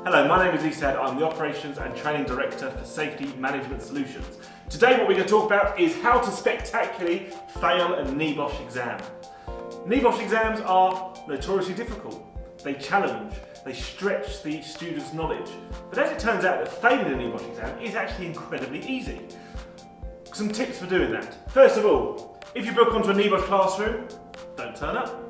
Hello, my name is Isad. I'm the Operations and Training Director for Safety Management Solutions. Today what we're going to talk about is how to spectacularly fail a NEBOSH exam. NEBOSH exams are notoriously difficult. They challenge, they stretch the student's knowledge. But as it turns out, that failing a NEBOSH exam is actually incredibly easy. Some tips for doing that. First of all, if you book onto a NEBOSH classroom, don't turn up.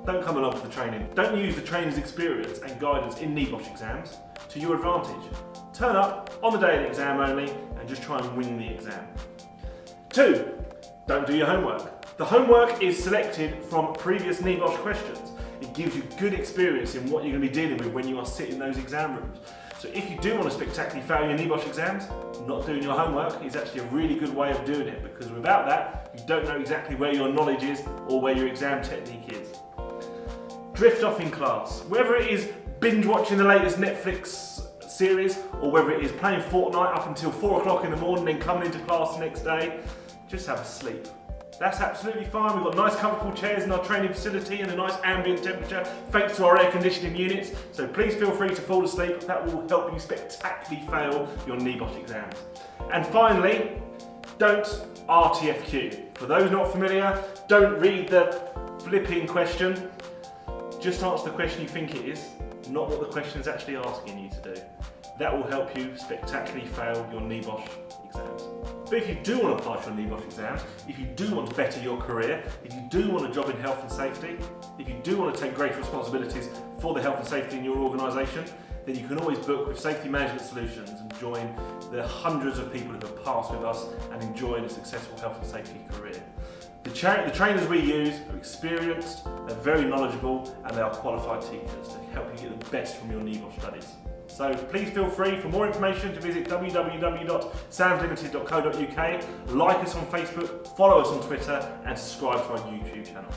Don't come along for the training. Don't use the trainer's experience and guidance in NEBOSH exams to your advantage. Turn up on the day of the exam only and just try and wing the exam. 2, don't do your homework. The homework is selected from previous NEBOSH questions. It gives you good experience in what you're going to be dealing with when you are sitting in those exam rooms. So if you do want to spectacularly fail your NEBOSH exams, not doing your homework is actually a really good way of doing it, because without that, you don't know exactly where your knowledge is or where your exam technique is. Drift off in class. Whether it is binge watching the latest Netflix series or whether it is playing Fortnite up until 4 o'clock in the morning and then coming into class the next day, just have a sleep. That's absolutely fine. We've got nice comfortable chairs in our training facility and a nice ambient temperature thanks to our air conditioning units, so please feel free to fall asleep. That will help you spectacularly fail your NEBOSH exams. And finally, don't RTFQ. For those not familiar, don't read the flipping question. Just answer the question you think it is, not what the question is actually asking you to do. That will help you spectacularly fail your NEBOSH exams. But if you do want to pass your NEBOSH exams, if you do want to better your career, if you do want a job in health and safety, if you do want to take greater responsibilities for the health and safety in your organisation, then you can always book with Safety Management Solutions and join the hundreds of people who have passed with us and enjoyed a successful health and safety career. The trainers we use are experienced, they're very knowledgeable, and they are qualified teachers to help you get the best from your NEBOSH studies. So please feel free, for more information, to visit www.samslimited.co.uk, like us on Facebook, follow us on Twitter, and subscribe to our YouTube channel.